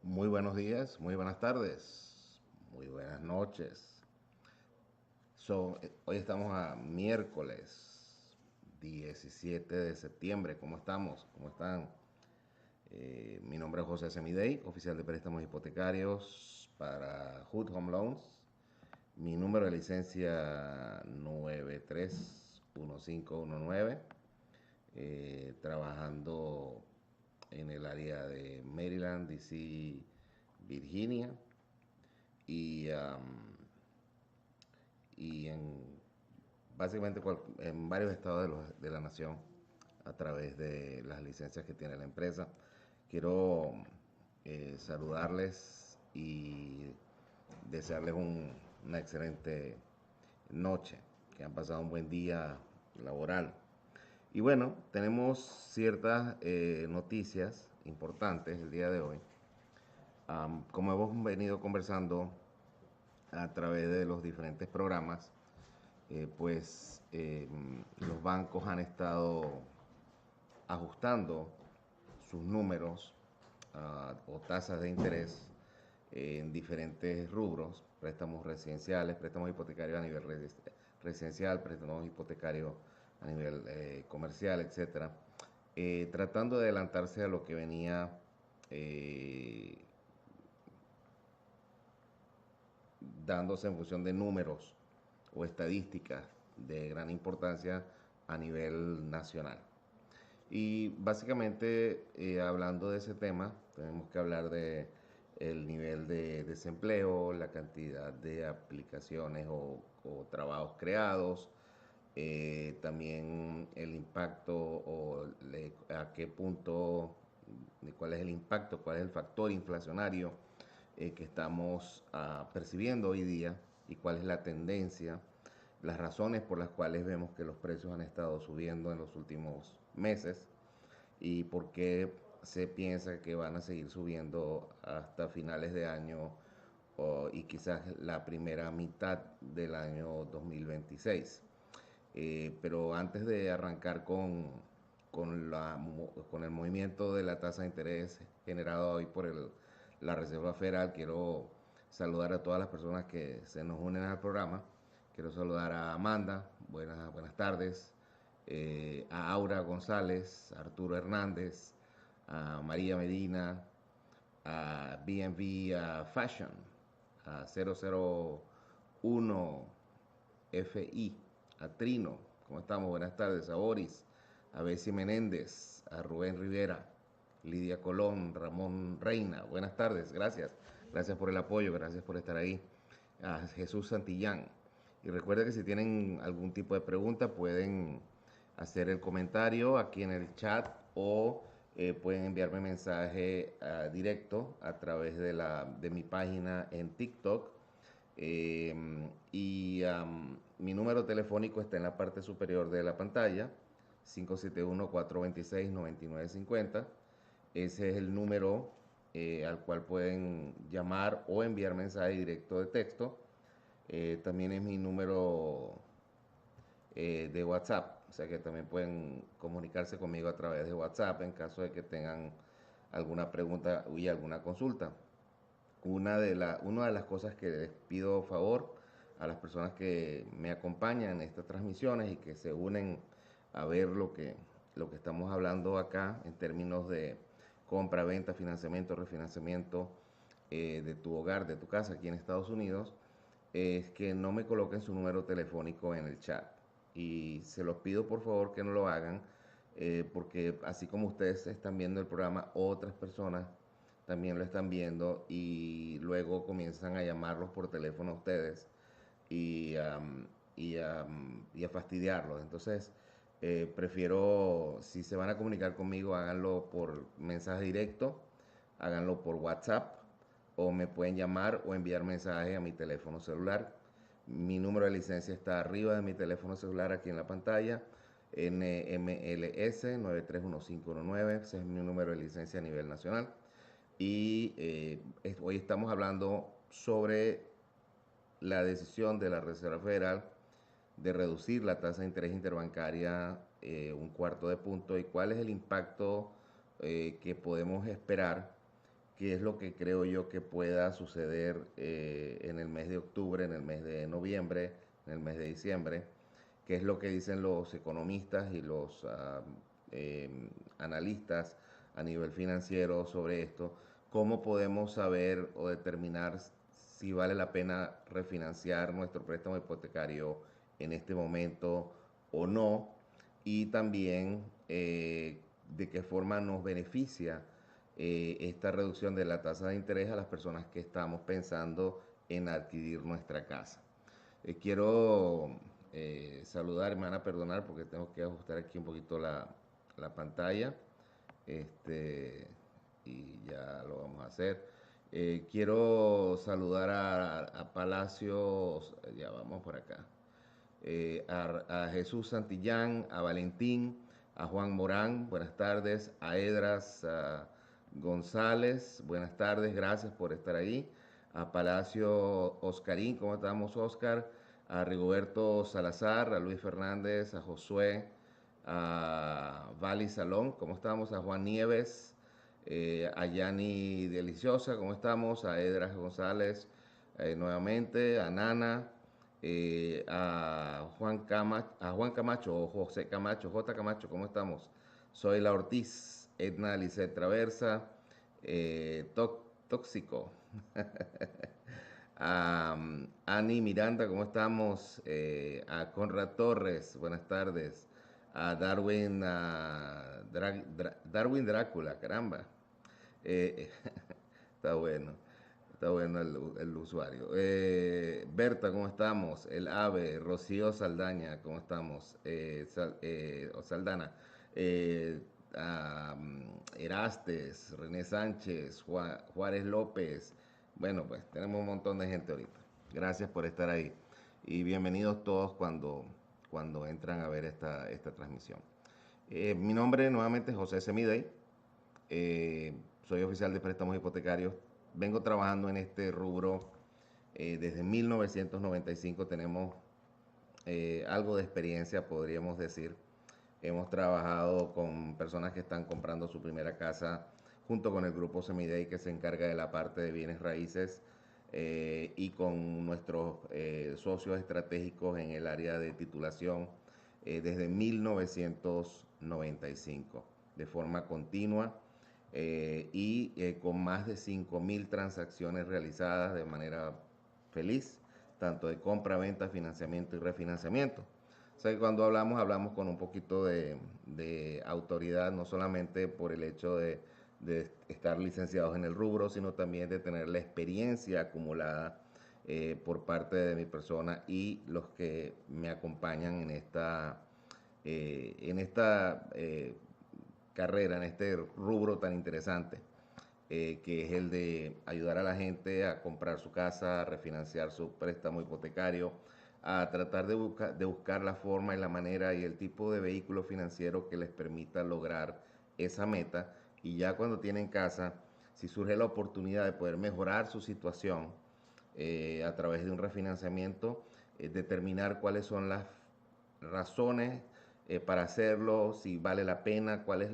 Muy buenos días, muy buenas tardes, muy buenas noches. Hoy estamos a miércoles 17 de septiembre. ¿Cómo estamos? ¿Cómo están? Mi nombre es José Semidey, oficial de préstamos hipotecarios para Hood Home Loans. Mi número de licencia 931519. Trabajando en el área de Maryland, DC, Virginia y, y en básicamente en varios estados de la nación a través de las licencias que tiene la empresa. Quiero saludarles y desearles una excelente noche, que han pasado un buen día laboral. Y bueno, tenemos ciertas noticias importantes el día de hoy. Como hemos venido conversando a través de los diferentes programas, los bancos han estado ajustando sus números o tasas de interés en diferentes rubros, préstamos residenciales, préstamos hipotecarios a nivel residencial, préstamos hipotecarios a nivel comercial, etcétera, tratando de adelantarse a lo que venía eh, dándose en función de números o estadísticas de gran importancia a nivel nacional. Y básicamente, hablando de ese tema, tenemos que hablar de el nivel de desempleo, la cantidad de aplicaciones o trabajos creados, también el impacto a qué punto, cuál es el impacto, cuál es el factor inflacionario que estamos percibiendo hoy día y cuál es la tendencia, las razones por las cuales vemos que los precios han estado subiendo en los últimos meses y por qué se piensa que van a seguir subiendo hasta finales de año y quizás la primera mitad del año 2026. Pero antes de arrancar con el movimiento de la tasa de interés generado hoy por la Reserva Federal, quiero saludar a todas las personas que se nos unen al programa. Quiero saludar a Amanda, buenas tardes, a Aura González, a Arturo Hernández, a María Medina, a BNB Fashion, a 001 FI, a Trino, ¿cómo estamos? Buenas tardes, a Boris, a Bessie Menéndez, a Rubén Rivera, Lidia Colón, Ramón Reina, buenas tardes, gracias. Gracias por el apoyo, gracias por estar ahí. A Jesús Santillán. Y recuerden que si tienen algún tipo de pregunta pueden hacer el comentario aquí en el chat o pueden enviarme mensaje directo a través de mi página en TikTok. Mi número telefónico está en la parte superior de la pantalla, 571-426-9950. Ese es el número al cual pueden llamar o enviar mensaje directo de texto. También es mi número de WhatsApp, o sea que también pueden comunicarse conmigo a través de WhatsApp en caso de que tengan alguna pregunta y alguna consulta. Una de las cosas que les pido favor a las personas que me acompañan en estas transmisiones y que se unen a ver lo que estamos hablando acá en términos de compra, venta, financiamiento, refinanciamiento de tu hogar, de tu casa aquí en Estados Unidos, es que no me coloquen su número telefónico en el chat. Y se los pido por favor que no lo hagan, porque así como ustedes están viendo el programa, otras personas también lo están viendo y luego comienzan a llamarlos por teléfono a ustedes y, y a fastidiarlos. Entonces, prefiero, si se van a comunicar conmigo, háganlo por mensaje directo, háganlo por WhatsApp o me pueden llamar o enviar mensaje a mi teléfono celular. Mi número de licencia está arriba de mi teléfono celular aquí en la pantalla. NMLS 931519, ese es mi número de licencia a nivel nacional. Y hoy estamos hablando sobre la decisión de la Reserva Federal de reducir la tasa de interés interbancaria un cuarto de punto y cuál es el impacto que podemos esperar qué es lo que creo yo que pueda suceder en el mes de octubre, en el mes de noviembre, en el mes de diciembre, qué es lo que dicen los economistas y los analistas a nivel financiero sobre esto, cómo podemos saber o determinar si vale la pena refinanciar nuestro préstamo hipotecario en este momento o no, y también de qué forma nos beneficia esta reducción de la tasa de interés a las personas que estamos pensando en adquirir nuestra casa. Quiero saludar, me van a perdonar porque tengo que ajustar aquí un poquito la pantalla, este, y ya lo vamos a hacer. Quiero saludar a Palacios, ya vamos por acá, a Jesús Santillán, a Valentín, a Juan Morán, buenas tardes, a Edras González, buenas tardes, gracias por estar ahí, a Palacio Oscarín, ¿cómo estamos, Oscar? A Rigoberto Salazar, a Luis Fernández, a Josué, a Vali Salón, ¿cómo estamos? A Juan Nieves, a Yani Deliciosa, ¿cómo estamos? A Edras González, nuevamente, a Nana, a Juan Camacho o José Camacho, J. Camacho, ¿cómo estamos? Soy la Ortiz, Edna Lisset Traversa, Tóxico. A Ani Miranda, ¿cómo estamos? A Conrad Torres, buenas tardes. A Darwin, Darwin Drácula, caramba. Eh, está bueno. Está bueno el usuario. Berta, ¿cómo estamos? El Ave, Rocío Saldaña, ¿cómo estamos? Saldana. Eh, Erastes, René Sánchez, Juárez López. Bueno, pues tenemos un montón de gente ahorita. Gracias por estar ahí. Y bienvenidos todos cuando entran a ver esta transmisión. Mi nombre nuevamente es José Semidey. Soy oficial de préstamos hipotecarios. Vengo trabajando en este rubro desde 1995. Tenemos algo de experiencia, podríamos decir. Hemos trabajado con personas que están comprando su primera casa junto con el grupo Semidey, que se encarga de la parte de bienes raíces, y con nuestros socios estratégicos en el área de titulación desde 1995, de forma continua, con más de 5.000 transacciones realizadas de manera feliz, tanto de compra, venta, financiamiento y refinanciamiento. O sea que cuando hablamos con un poquito de autoridad, no solamente por el hecho de estar licenciados en el rubro, sino también de tener la experiencia acumulada por parte de mi persona y los que me acompañan en esta carrera, en este rubro tan interesante, que es el de ayudar a la gente a comprar su casa, a refinanciar su préstamo hipotecario, a tratar de buscar la forma y la manera y el tipo de vehículo financiero que les permita lograr esa meta. Y ya cuando tienen casa, si surge la oportunidad de poder mejorar su situación a través de un refinanciamiento, determinar cuáles son las razones para hacerlo, si vale la pena, cuáles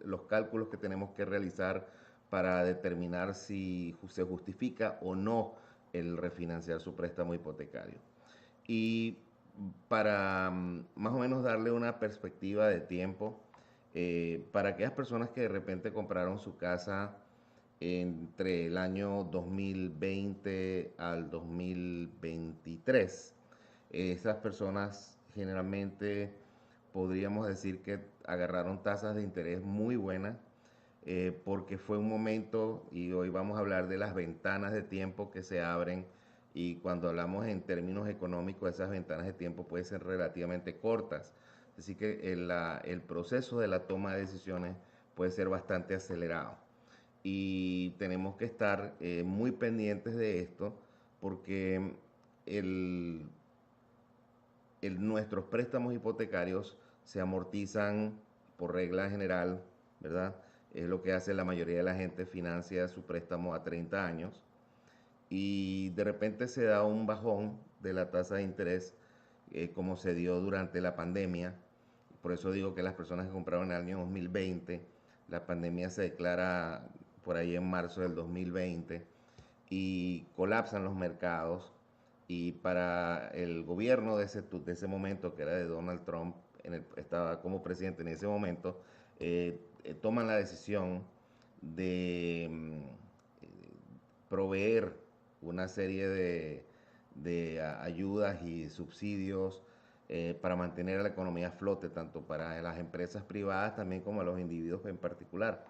los cálculos que tenemos que realizar para determinar si se justifica o no el refinanciar su préstamo hipotecario. Y para más o menos darle una perspectiva de tiempo, para aquellas personas que de repente compraron su casa entre el año 2020 al 2023, esas personas generalmente podríamos decir que agarraron tasas de interés muy buenas, porque fue un momento, y hoy vamos a hablar de las ventanas de tiempo que se abren, y cuando hablamos en términos económicos, esas ventanas de tiempo pueden ser relativamente cortas. Así que el proceso de la toma de decisiones puede ser bastante acelerado. Y tenemos que estar muy pendientes de esto porque el, nuestros préstamos hipotecarios se amortizan por regla general, ¿verdad? Es lo que hace la mayoría de la gente, financia su préstamo a 30 años y de repente se da un bajón de la tasa de interés, como se dio durante la pandemia. Por eso digo que las personas que compraron en el año 2020, la pandemia se declara por ahí en marzo del 2020 y colapsan los mercados y para el gobierno de ese momento, que era de Donald Trump, estaba como presidente en ese momento, toman la decisión de proveer una serie de ayudas y subsidios para mantener la economía a flote, tanto para las empresas privadas también como a los individuos en particular.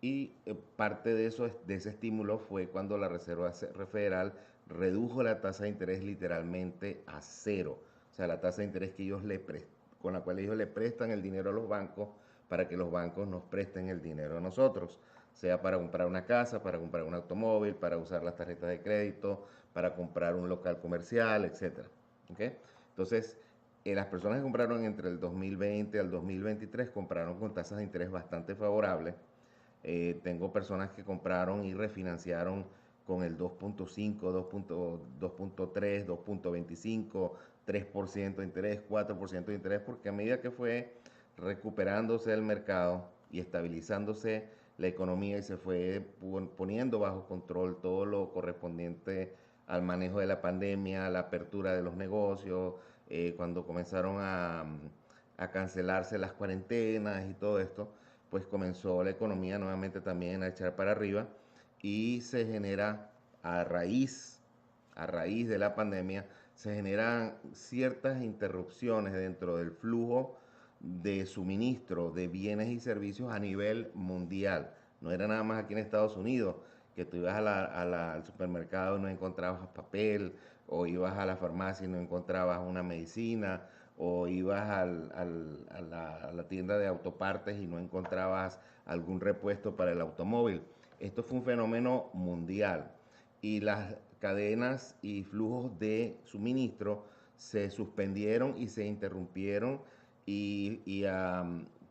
Y parte de eso, de ese estímulo fue cuando la Reserva Federal redujo la tasa de interés literalmente a cero. O sea, la tasa de interés que con la cual ellos le prestan el dinero a los bancos para que los bancos nos presten el dinero a nosotros, sea para comprar una casa, para comprar un automóvil, para usar las tarjetas de crédito, para comprar un local comercial, etcétera. ¿Okay? Entonces, las personas que compraron entre el 2020 al 2023 compraron con tasas de interés bastante favorables. Tengo personas que compraron y refinanciaron con el 2.5, 2.3, 2.25, 3% de interés, 4% de interés, porque a medida que fue recuperándose el mercado y estabilizándose la economía y se fue poniendo bajo control todo lo correspondiente al manejo de la pandemia, la apertura de los negocios, cuando comenzaron a cancelarse las cuarentenas y todo esto, pues comenzó la economía nuevamente también a echar para arriba y se genera a raíz de la pandemia, se generan ciertas interrupciones dentro del flujo de suministro de bienes y servicios a nivel mundial. No era nada más aquí en Estados Unidos, que tú ibas al supermercado y no encontrabas papel, o ibas a la farmacia y no encontrabas una medicina, o ibas a la tienda de autopartes y no encontrabas algún repuesto para el automóvil. Esto fue un fenómeno mundial y las cadenas y flujos de suministro se suspendieron y se interrumpieron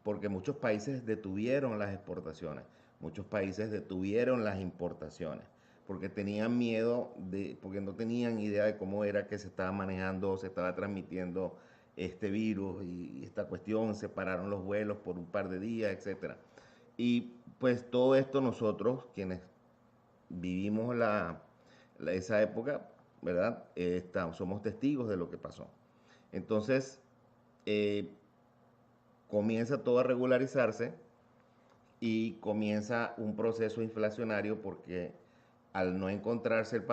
porque muchos países detuvieron las exportaciones, muchos países detuvieron las importaciones porque tenían miedo porque no tenían idea de cómo era que se estaba manejando, se estaba transmitiendo este virus y esta cuestión, se pararon los vuelos por un par de días, etcétera. Y pues todo esto nosotros, quienes vivimos esa época, ¿verdad? Somos testigos de lo que pasó. Entonces, eh, comienza todo a regularizarse y comienza un proceso inflacionario porque al no encontrarse el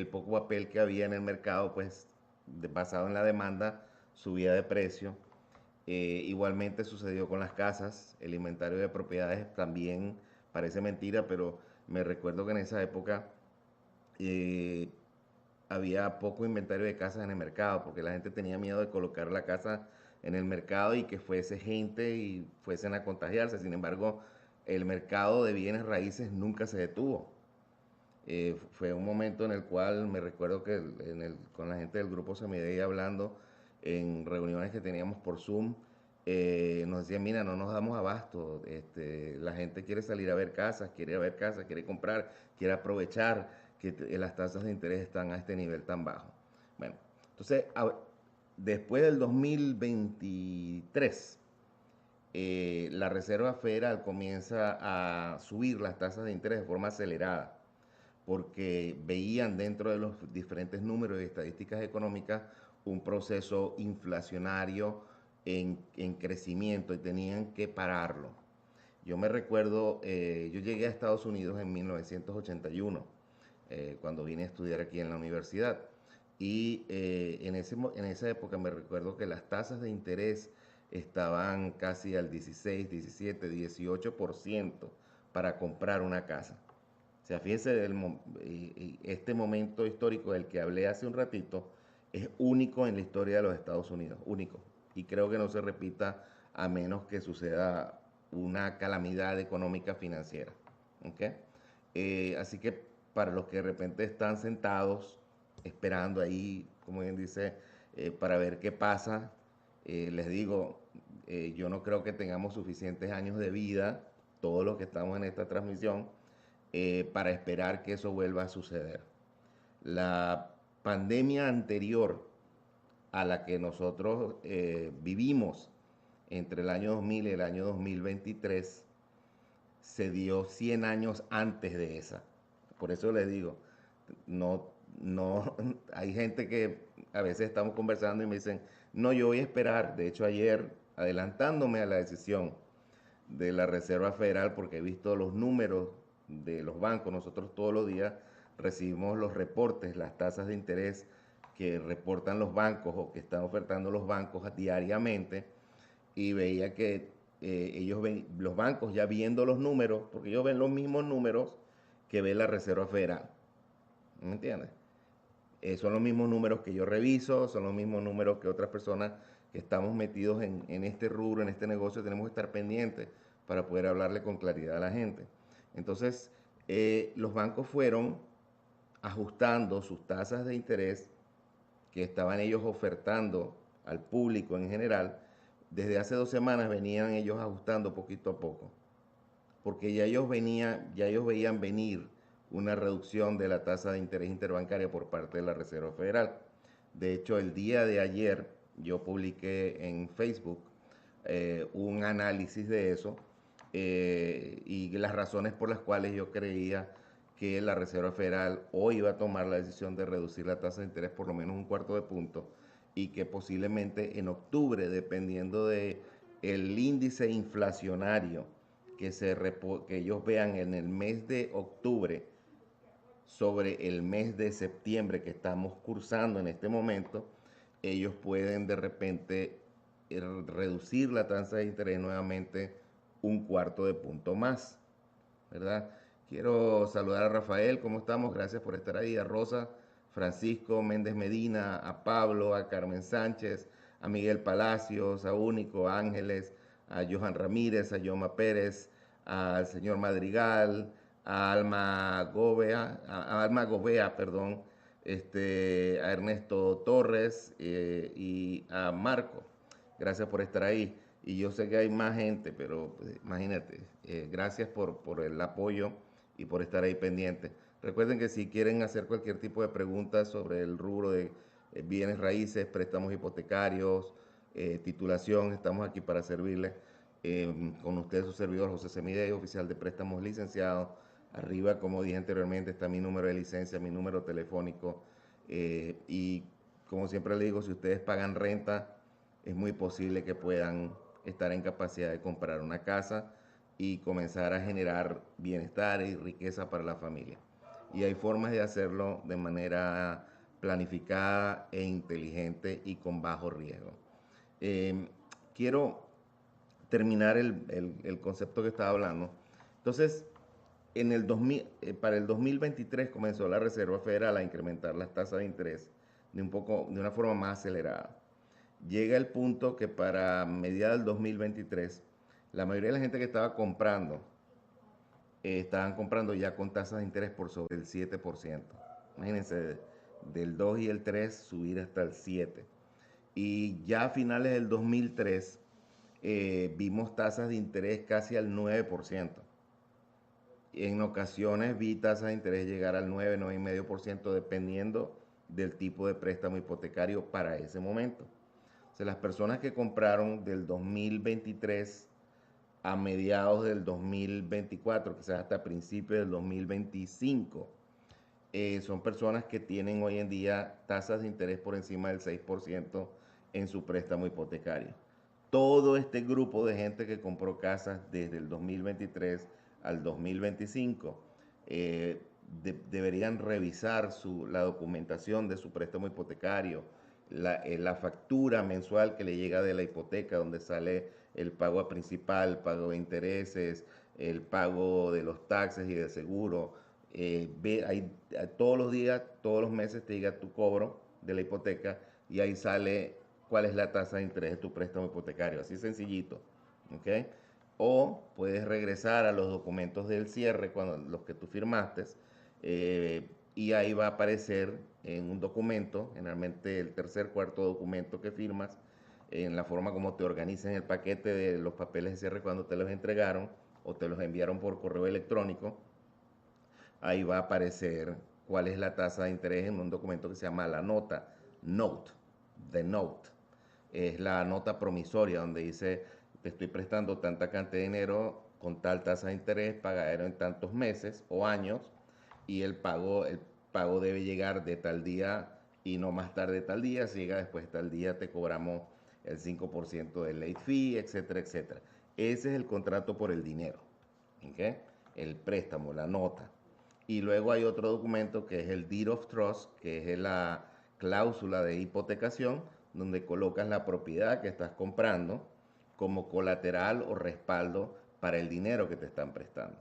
poco papel que había en el mercado, pues basado en la demanda, subía de precio. Igualmente sucedió con las casas, el inventario de propiedades también parece mentira, pero me recuerdo que en esa época eh, había poco inventario de casas en el mercado, porque la gente tenía miedo de colocar la casa en el mercado y que fuese gente y fuesen a contagiarse. Sin embargo, el mercado de bienes raíces nunca se detuvo. Fue un momento en el cual me recuerdo que con la gente del grupo Semidey hablando en reuniones que teníamos por Zoom, nos decían, mira, no nos damos abasto, la gente quiere salir a ver casas, quiere comprar, quiere aprovechar que las tasas de interés están a este nivel tan bajo. Bueno, entonces, después del 2023, la Reserva Federal comienza a subir las tasas de interés de forma acelerada porque veían dentro de los diferentes números y estadísticas económicas un proceso inflacionario en crecimiento y tenían que pararlo. Yo me recuerdo, yo llegué a Estados Unidos en 1981, cuando vine a estudiar aquí en la universidad. Y en esa época me recuerdo que las tasas de interés estaban casi al 16, 17, 18% para comprar una casa. O sea, fíjense, este momento histórico del que hablé hace un ratito es único en la historia de los Estados Unidos, único. Y creo que no se repita a menos que suceda una calamidad económica financiera. ¿Okay? Así que para los que de repente están sentados esperando ahí, como bien dice, para ver qué pasa, les digo, yo no creo que tengamos suficientes años de vida, todos los que estamos en esta transmisión, para esperar que eso vuelva a suceder. La pandemia anterior a la que nosotros vivimos entre el año 2000 y el año 2023 se dio 100 años antes de esa. Por eso les digo, no, no, hay gente que a veces estamos conversando y me dicen, no, yo voy a esperar. De hecho, ayer, adelantándome a la decisión de la Reserva Federal, porque he visto los números de los bancos, nosotros todos los días recibimos los reportes, las tasas de interés que reportan los bancos o que están ofertando los bancos diariamente, y veía que ellos ven, los bancos ya viendo los números, porque ellos ven los mismos números que ve la Reserva Federal. ¿Me entiendes? Son los mismos números que yo reviso, son los mismos números que otras personas que estamos metidos en este rubro, en este negocio, tenemos que estar pendientes para poder hablarle con claridad a la gente. Entonces, los bancos fueron ajustando sus tasas de interés que estaban ellos ofertando al público en general. Desde hace 2 semanas venían ellos ajustando poquito a poco, porque ya ellos veían venir una reducción de la tasa de interés interbancaria por parte de la Reserva Federal. De hecho, el día de ayer yo publiqué en Facebook un análisis de eso y las razones por las cuales yo creía que la Reserva Federal hoy iba a tomar la decisión de reducir la tasa de interés por lo menos un cuarto de punto, y que posiblemente en octubre, dependiendo de el índice inflacionario que ellos vean en el mes de octubre sobre el mes de septiembre que estamos cursando en este momento, ellos pueden de repente reducir la tasa de interés nuevamente un cuarto de punto más, ¿verdad? Quiero saludar a Rafael, ¿cómo estamos? Gracias por estar ahí, a Rosa, Francisco Méndez Medina, a Pablo, a Carmen Sánchez, a Miguel Palacios, a Único, a Ángeles, a Johan Ramírez, a Yoma Pérez, al señor Madrigal, a Alma Gobea, perdón, a Ernesto Torres y a Marco. Gracias por estar ahí. Y yo sé que hay más gente, pero pues, imagínate, gracias por el apoyo y por estar ahí pendiente. Recuerden que si quieren hacer cualquier tipo de preguntas sobre el rubro de bienes raíces, préstamos hipotecarios, titulación, estamos aquí para servirles. Con ustedes su servidor José Semidey, oficial de préstamos licenciado. Arriba, como dije anteriormente, está mi número de licencia, mi número telefónico. Y como siempre le digo, si ustedes pagan renta, es muy posible que puedan estar en capacidad de comprar una casa y comenzar a generar bienestar y riqueza para la familia. Y hay formas de hacerlo de manera planificada e inteligente y con bajo riesgo. Quiero terminar el concepto que estaba hablando. Entonces, para el 2023 comenzó la Reserva Federal a incrementar las tasas de interés de una forma más acelerada. Llega el punto que para mediados del 2023, la mayoría de la gente que estaba comprando, estaban comprando ya con tasas de interés por sobre el 7%. Imagínense, del 2 y el 3 subir hasta el 7%. Y ya a finales del 2003 vimos tasas de interés casi al 9%. En ocasiones vi tasas de interés llegar al 9, 9,5%, dependiendo del tipo de préstamo hipotecario para ese momento. O sea, las personas que compraron del 2023 a mediados del 2024, quizás hasta principios del 2025, son personas que tienen hoy en día tasas de interés por encima del 6% en su préstamo hipotecario. Todo este grupo de gente que compró casas desde el 2023 al 2025 deberían revisar la documentación de su préstamo hipotecario, la factura mensual que le llega de la hipoteca, donde sale el pago a principal, el pago de intereses, el pago de los taxes y de seguro. Todos los días, todos los meses te llega tu cobro de la hipoteca y ahí sale cuál es la tasa de interés de tu préstamo hipotecario, así sencillito, ¿ok? O puedes regresar a los documentos del cierre, los que tú firmaste, y ahí va a aparecer en un documento, generalmente el tercer, cuarto documento que firmas, en la forma como te organizan el paquete de los papeles de cierre cuando te los entregaron o te los enviaron por correo electrónico. Ahí va a aparecer cuál es la tasa de interés en un documento que se llama la nota, note, the note. Es la nota promisoria donde dice, te estoy prestando tanta cantidad de dinero con tal tasa de interés, pagadero en tantos meses o años, y el pago debe llegar de tal día y no más tarde de tal día. Si llega después de tal día, te cobramos el 5% del late fee, etcétera, etcétera. Ese es el contrato por el dinero, ¿ok? El préstamo, la nota. Y luego hay otro documento que es el Deed of Trust, que es la cláusula de hipotecación, donde colocas la propiedad que estás comprando como colateral o respaldo para el dinero que te están prestando.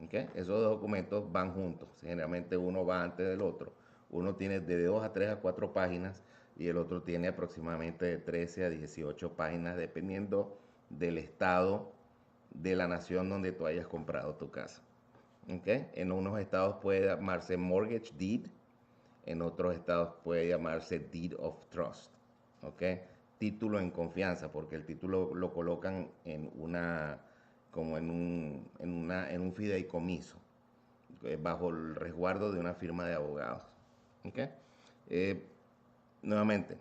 ¿Okay? Esos dos documentos van juntos. Generalmente uno va antes del otro. Uno tiene de 2 a 3 a 4 páginas y el otro tiene aproximadamente de 13 a 18 páginas, dependiendo del estado de la nación donde tú hayas comprado tu casa. ¿Okay? En unos estados puede llamarse mortgage deed, en otros estados puede llamarse deed of trust. ¿Okay? Título en confianza, porque el título lo colocan en una, como en un fideicomiso, bajo el resguardo de una firma de abogados. ¿Okay? Eh, Nuevamente,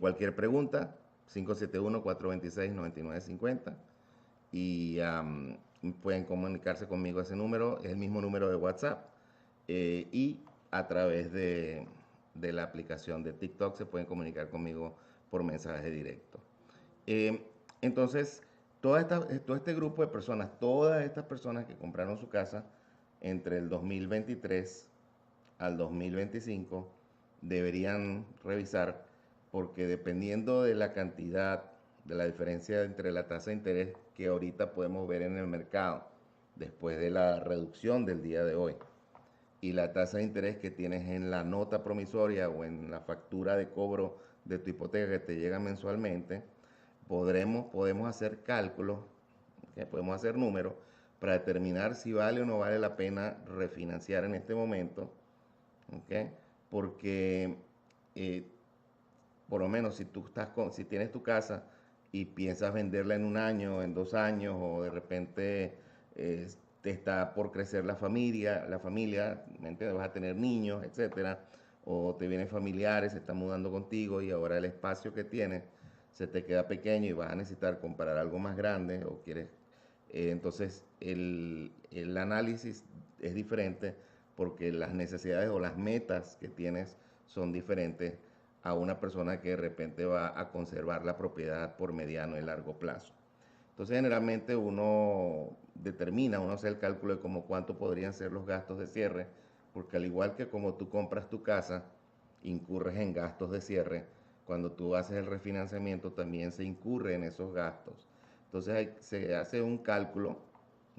cualquier pregunta, 571-426-9950 y pueden comunicarse conmigo a ese número, es el mismo número de WhatsApp, y a través de la aplicación de TikTok se pueden comunicar conmigo por mensaje directo. Eh, entonces, todo este grupo de personas, todas estas personas que compraron su casa entre el 2023 al 2025, deberían revisar, porque dependiendo de la cantidad, de la diferencia entre la tasa de interés que ahorita podemos ver en el mercado, después de la reducción del día de hoy, y la tasa de interés que tienes en la nota promisoria o en la factura de cobro de tu hipoteca que te llega mensualmente, podemos hacer cálculos, ¿okay? Podemos hacer números para determinar si vale o no vale la pena refinanciar en este momento, ¿okay? Porque eh, por lo menos si tienes tu casa y piensas venderla en un año, en 2 años, o de repente te está por crecer la familia, ¿me entiendes? Vas a tener niños, etcétera, o te vienen familiares, se están mudando contigo y ahora el espacio que tienes se te queda pequeño y vas a necesitar comprar algo más grande o quieres, entonces el análisis es diferente porque las necesidades o las metas que tienes son diferentes a una persona que de repente va a conservar la propiedad por mediano y largo plazo. Entonces generalmente uno hace el cálculo de como cuánto podrían ser los gastos de cierre, porque al igual que como tú compras tu casa, incurres en gastos de cierre, cuando tú haces el refinanciamiento también se incurre en esos gastos. Entonces se hace un cálculo,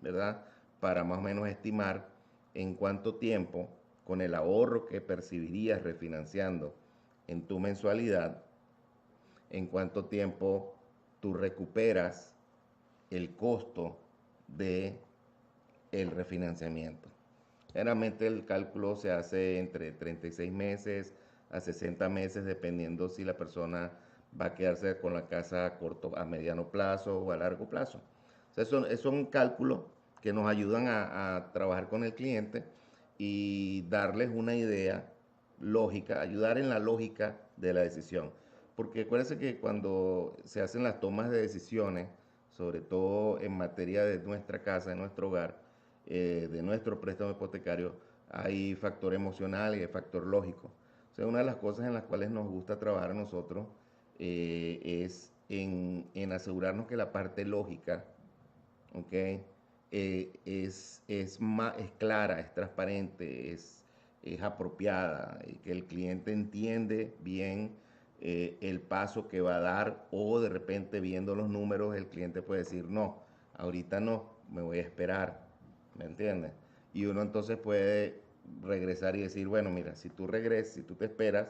¿verdad? Para más o menos estimar en cuánto tiempo, con el ahorro que percibirías refinanciando en tu mensualidad, en cuánto tiempo tú recuperas el costo de el refinanciamiento. Generalmente el cálculo se hace entre 36 meses a 60 meses, dependiendo si la persona va a quedarse con la casa a mediano plazo o a largo plazo. O sea, son cálculos que nos ayudan a trabajar con el cliente y darles una idea lógica, ayudar en la lógica de la decisión. Porque acuérdense que cuando se hacen las tomas de decisiones, sobre todo en materia de nuestra casa, de nuestro hogar, de nuestro préstamo hipotecario, hay factor emocional y hay factor lógico. O sea, una de las cosas en las cuales nos gusta trabajar a nosotros es en asegurarnos que la parte lógica, ¿ok? Es clara, es transparente, es apropiada, y que el cliente entiende bien el paso que va a dar, o de repente viendo los números el cliente puede decir, no, ahorita no, me voy a esperar, ¿me entiendes? Y uno entonces puede regresar y decir, bueno, mira, si tú regresas, si tú te esperas,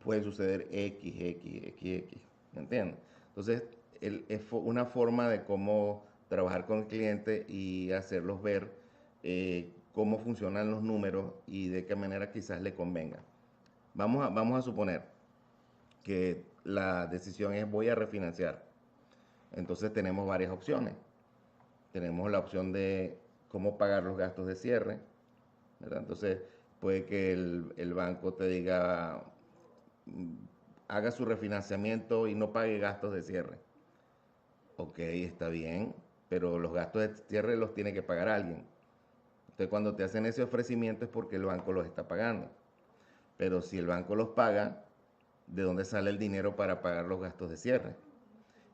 puede suceder X, X, X, X, ¿me entiendes? Entonces, es una forma de cómo trabajar con el cliente y hacerlos ver cómo funcionan los números y de qué manera quizás le convenga. Vamos a suponer que la decisión es voy a refinanciar. Entonces tenemos varias opciones. Tenemos la opción de cómo pagar los gastos de cierre, ¿verdad? Entonces puede que el banco te diga, haga su refinanciamiento y no pague gastos de cierre. Ok, está bien. pero los gastos de cierre los tiene que pagar alguien. Entonces, cuando te hacen ese ofrecimiento es porque el banco los está pagando. Pero si el banco los paga, ¿de dónde sale el dinero para pagar los gastos de cierre?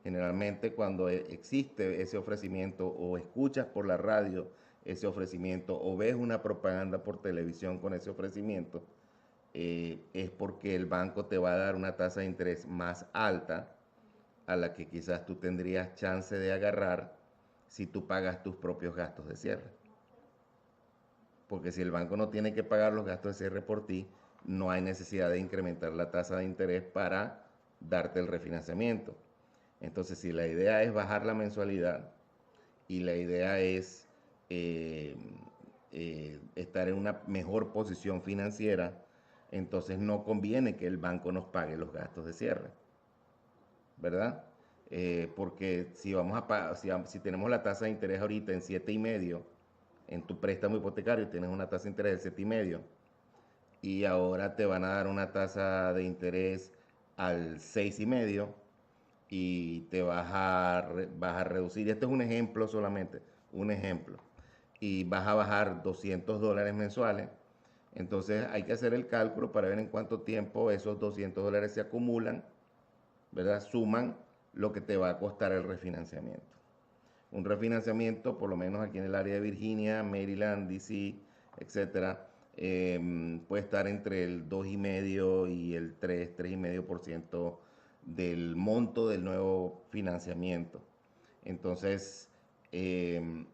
Generalmente cuando existe ese ofrecimiento o escuchas por la radio ese ofrecimiento o ves una propaganda por televisión con ese ofrecimiento, es porque el banco te va a dar una tasa de interés más alta a la que quizás tú tendrías chance de agarrar si tú pagas tus propios gastos de cierre. Porque si el banco no tiene que pagar los gastos de cierre por ti, no hay necesidad de incrementar la tasa de interés para darte el refinanciamiento. Entonces, si la idea es bajar la mensualidad y la idea es eh, estar en una mejor posición financiera, entonces no conviene que el banco nos pague los gastos de cierre, ¿verdad? Porque si vamos a pagar, si tenemos la tasa de interés ahorita en 7,5, en tu préstamo hipotecario tienes una tasa de interés de 7,5 y ahora te van a dar una tasa de interés al 6,5 y te vas a reducir. Este es un ejemplo solamente, un ejemplo. Y vas a bajar $200 mensuales. Entonces hay que hacer el cálculo para ver en cuánto tiempo esos $200 se acumulan, ¿verdad? Suman lo que te va a costar el refinanciamiento. Un refinanciamiento, por lo menos aquí en el área de Virginia, Maryland, DC, etcétera, puede estar entre el 2,5 y el 3,5% del monto del nuevo financiamiento. Entonces, eh,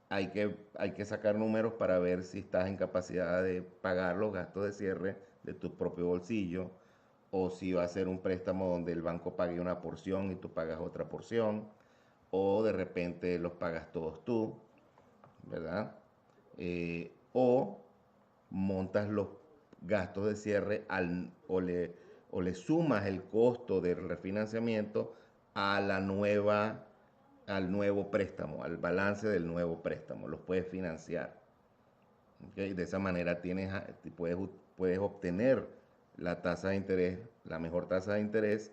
hay que sacar números para ver si estás en capacidad de pagar los gastos de cierre de tu propio bolsillo o si va a ser un préstamo donde el banco pague una porción y tú pagas otra porción o de repente los pagas todos tú, ¿verdad? O montas los gastos de cierre o le sumas el costo del refinanciamiento a la nueva, al nuevo préstamo, al balance del nuevo préstamo. Los puedes financiar. ¿Okay? De esa manera puedes obtener la tasa de interés, la mejor tasa de interés,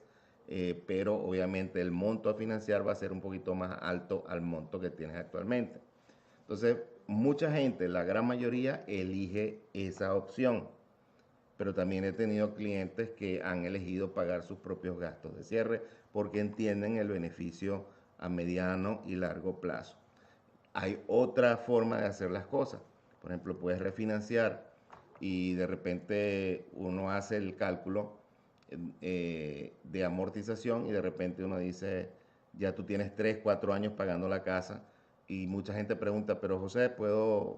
pero obviamente el monto a financiar va a ser un poquito más alto al monto que tienes actualmente. Entonces, mucha gente, la gran mayoría, elige esa opción, pero también he tenido clientes que han elegido pagar sus propios gastos de cierre porque entienden el beneficio a mediano y largo plazo. Hay otra forma de hacer las cosas. Por ejemplo, puedes refinanciar y de repente uno hace el cálculo de amortización y de repente uno dice, ya tú tienes 3, 4 años pagando la casa y mucha gente pregunta, pero José, voy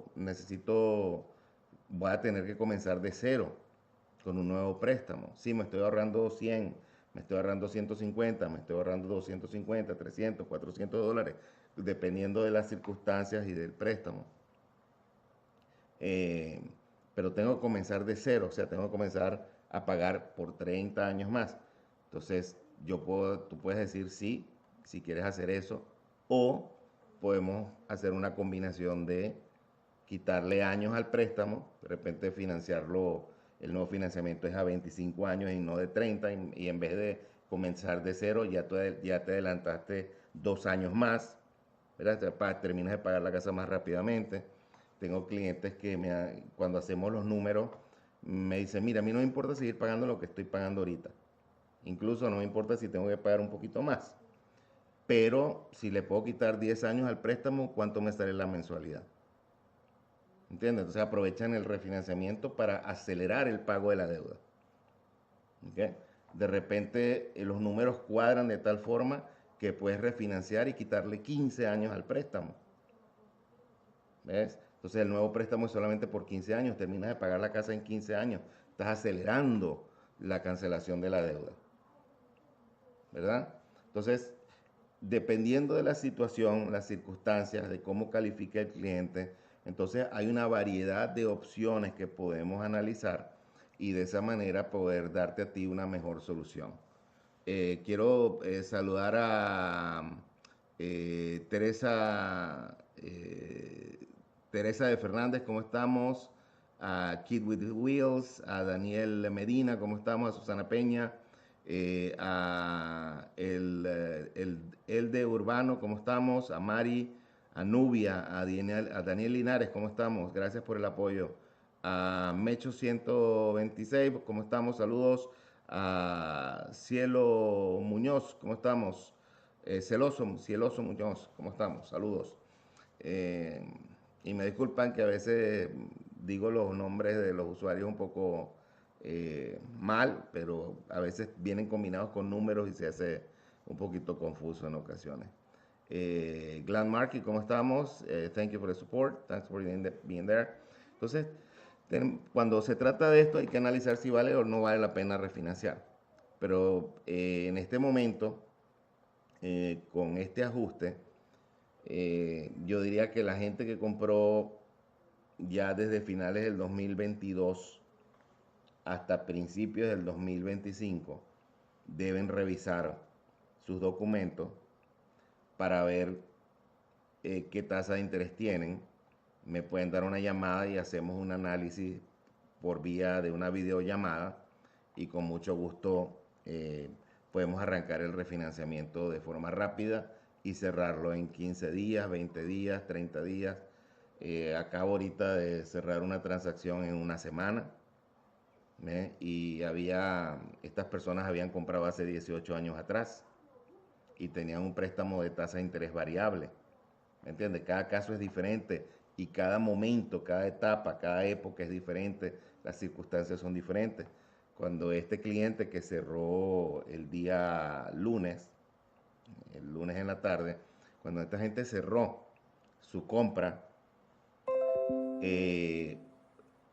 a tener que comenzar de cero con un nuevo préstamo. Sí, me estoy ahorrando 100, me estoy ahorrando 150, me estoy ahorrando 250, 300, $400, dependiendo de las circunstancias y del préstamo. Eh, pero tengo que comenzar de cero, o sea, tengo que comenzar a pagar por 30 años más. Entonces, tú puedes decir sí, si quieres hacer eso, o podemos hacer una combinación de quitarle años al préstamo, de repente financiarlo, el nuevo financiamiento es a 25 años y no de 30, y en vez de comenzar de cero, ya te adelantaste 2 años más, ¿verdad? Terminas de pagar la casa más rápidamente. Tengo clientes que cuando hacemos los números me dicen, mira, a mí no me importa seguir pagando lo que estoy pagando ahorita. Incluso no me importa si tengo que pagar un poquito más. Pero si le puedo quitar 10 años al préstamo, ¿cuánto me sale la mensualidad? ¿Entiendes? Entonces aprovechan el refinanciamiento para acelerar el pago de la deuda. ¿Okay? De repente los números cuadran de tal forma que puedes refinanciar y quitarle 15 años al préstamo. ¿Ves? Entonces el nuevo préstamo es solamente por 15 años, terminas de pagar la casa en 15 años, estás acelerando la cancelación de la deuda, ¿verdad? Entonces, dependiendo de la situación, las circunstancias, de cómo califica el cliente, entonces hay una variedad de opciones que podemos analizar y de esa manera poder darte a ti una mejor solución. Quiero saludar a Teresa, Teresa de Fernández, ¿cómo estamos? A Kid with Wheels, a Daniel Medina, ¿cómo estamos? A Susana Peña. A el de Urbano, ¿cómo estamos? A Mari, a Nubia, a Daniel Linares, ¿cómo estamos? Gracias por el apoyo. A Mecho 126, ¿cómo estamos? Saludos. A Cielo Muñoz, ¿cómo estamos? Cieloso Muñoz, ¿cómo estamos? Saludos. Eh, y me disculpan que a veces digo los nombres de los usuarios un poco mal, pero a veces vienen combinados con números y se hace un poquito confuso en ocasiones. Glenn Markey, ¿cómo estamos? Thank you for the support. Thanks for being there. Entonces, cuando se trata de esto hay que analizar si vale o no vale la pena refinanciar. Pero en este momento, con este ajuste, yo diría que la gente que compró ya desde finales del 2022 hasta principios del 2025 deben revisar sus documentos para ver qué tasa de interés tienen. Me pueden dar una llamada y hacemos un análisis por vía de una videollamada y con mucho gusto podemos arrancar el refinanciamiento de forma rápida y cerrarlo en 15 días, 20 días, 30 días. Acabo ahorita de cerrar una transacción en una semana. Y estas personas habían comprado hace 18 años atrás y tenían un préstamo de tasa de interés variable. ¿Me entiendes? Cada caso es diferente y cada momento, cada etapa, cada época es diferente, las circunstancias son diferentes. Cuando este cliente que cerró el día lunes, el lunes en la tarde, cuando esta gente cerró su compra, eh,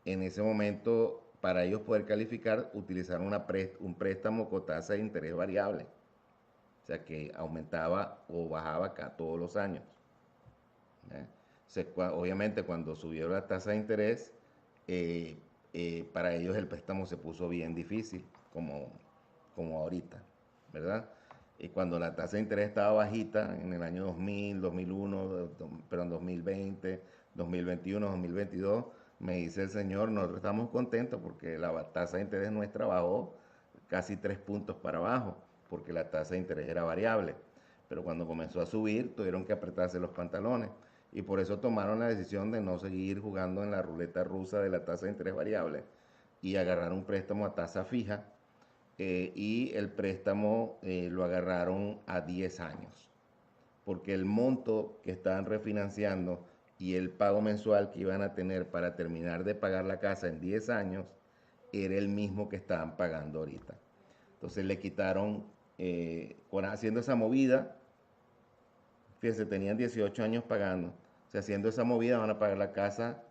en ese momento, para ellos poder calificar, utilizaron un préstamo con tasa de interés variable. O sea, que aumentaba o bajaba acá todos los años. Obviamente, cuando subió la tasa de interés, para ellos el préstamo se puso bien difícil, como ahorita, ¿verdad? Y cuando la tasa de interés estaba bajita, en el año 2000, 2001, perdón, 2020, 2021, 2022, me dice el señor, nosotros estamos contentos porque la tasa de interés nuestra bajó casi 3 puntos para abajo, porque la tasa de interés era variable. Pero cuando comenzó a subir, tuvieron que apretarse los pantalones. Y por eso tomaron la decisión de no seguir jugando en la ruleta rusa de la tasa de interés variable y agarrar un préstamo a tasa fija. Y el préstamo lo agarraron a 10 años, porque el monto que estaban refinanciando y el pago mensual que iban a tener para terminar de pagar la casa en 10 años era el mismo que estaban pagando ahorita. Entonces le quitaron, haciendo esa movida, fíjense, tenían 18 años pagando, o sea, haciendo esa movida van a pagar la casa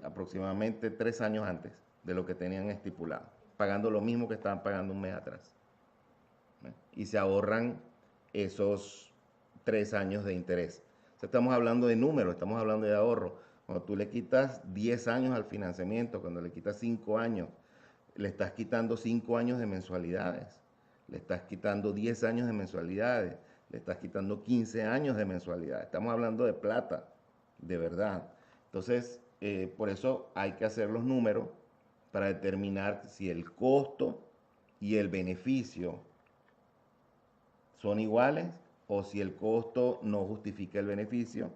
aproximadamente 3 años antes de lo que tenían estipulado, pagando lo mismo que estaban pagando un mes atrás. Y se ahorran esos 3 años de interés. O sea, estamos hablando de números, estamos hablando de ahorro. Cuando tú le quitas 10 años al financiamiento, cuando le quitas 5 años, le estás quitando 5 años de mensualidades, le estás quitando 10 años de mensualidades, le estás quitando 15 años de mensualidades. Estamos hablando de plata, de verdad. Entonces, por eso hay que hacer los números para determinar si el costo y el beneficio son iguales o si el costo no justifica el beneficio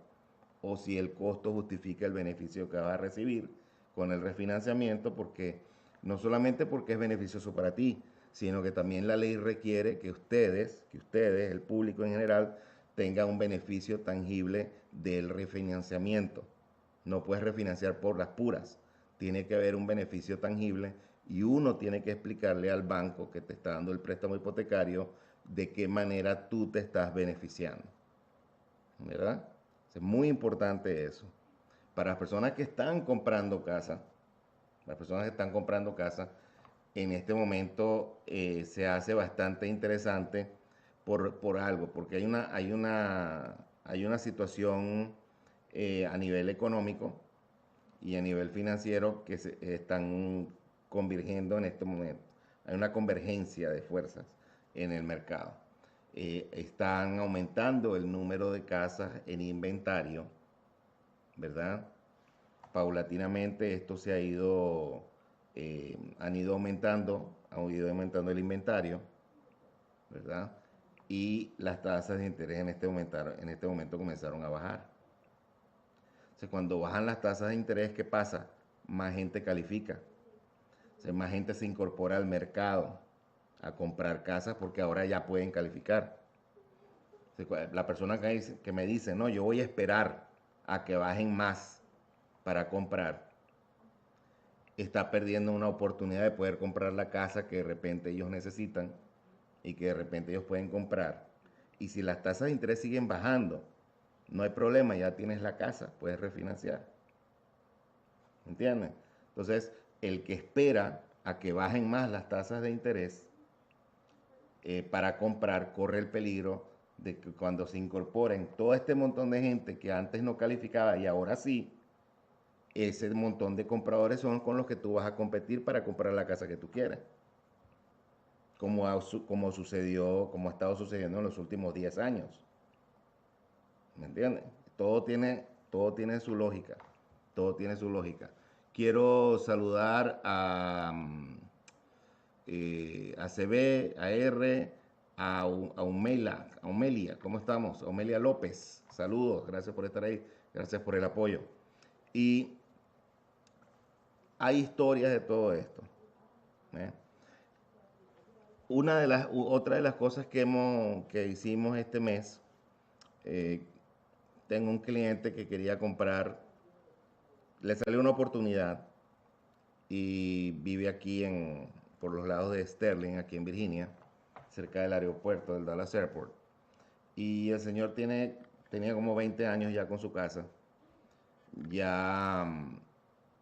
o si el costo justifica el beneficio que vas a recibir con el refinanciamiento, porque no solamente porque es beneficioso para ti, sino que también la ley requiere que ustedes, el público en general, tengan un beneficio tangible del refinanciamiento. No puedes refinanciar por las puras, tiene que haber un beneficio tangible y uno tiene que explicarle al banco que te está dando el préstamo hipotecario de qué manera tú te estás beneficiando, ¿verdad? Es muy importante eso. Para las personas que están comprando casa, las personas que están comprando casa, en este momento se hace bastante interesante por algo, porque hay una situación a nivel económico y a nivel financiero que se están convergiendo en este momento. Hay una convergencia de fuerzas en el mercado. Están aumentando el número de casas en inventario, ¿verdad? Paulatinamente esto se ha ido, han ido aumentando ha ido aumentando el inventario, ¿verdad? Y las tasas de interés en este momento comenzaron a bajar. Entonces, cuando bajan las tasas de interés, ¿qué pasa? Más gente califica. O sea, más gente se incorpora al mercado a comprar casas porque ahora ya pueden calificar. La persona que me dice, no, yo voy a esperar a que bajen más para comprar, está perdiendo una oportunidad de poder comprar la casa que de repente ellos necesitan y que de repente ellos pueden comprar. Y si las tasas de interés siguen bajando, no hay problema, ya tienes la casa, puedes refinanciar. ¿Entienden? Entonces, el que espera a que bajen más las tasas de interés para comprar corre el peligro de que cuando se incorporen todo este montón de gente que antes no calificaba y ahora sí, ese montón de compradores son con los que tú vas a competir para comprar la casa que tú quieres. Como sucedió, como ha estado sucediendo en los últimos 10 años. ¿Me entiendes? Todo tiene su lógica. Todo tiene su lógica. Quiero saludar a CB, a R, a Humelia. ¿Cómo estamos? A Humelia López. Saludos, gracias por estar ahí, gracias por el apoyo. Y hay historias de todo esto. ¿Eh? Otra de las cosas que hicimos este mes, eh, tengo un cliente que quería comprar, le salió una oportunidad y vive aquí por los lados de Sterling, aquí en Virginia, cerca del aeropuerto, del Dallas Airport. Y el señor tenía como 20 años ya con su casa. Ya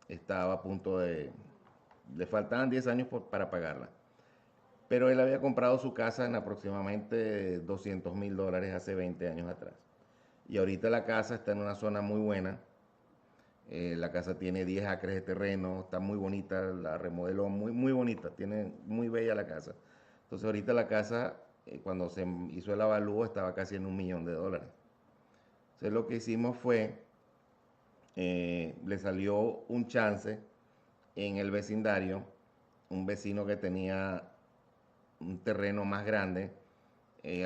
estaba a punto le faltaban 10 años para pagarla. Pero él había comprado su casa en aproximadamente $200,000 hace 20 años atrás. Y ahorita la casa está en una zona muy buena. La casa tiene 10 acres de terreno, está muy bonita, la remodeló muy, muy bonita, tiene muy bella la casa. Entonces ahorita la casa, cuando se hizo el avalúo, estaba casi en $1,000,000. Entonces lo que hicimos fue, le salió un chance en el vecindario, un vecino que tenía un terreno más grande,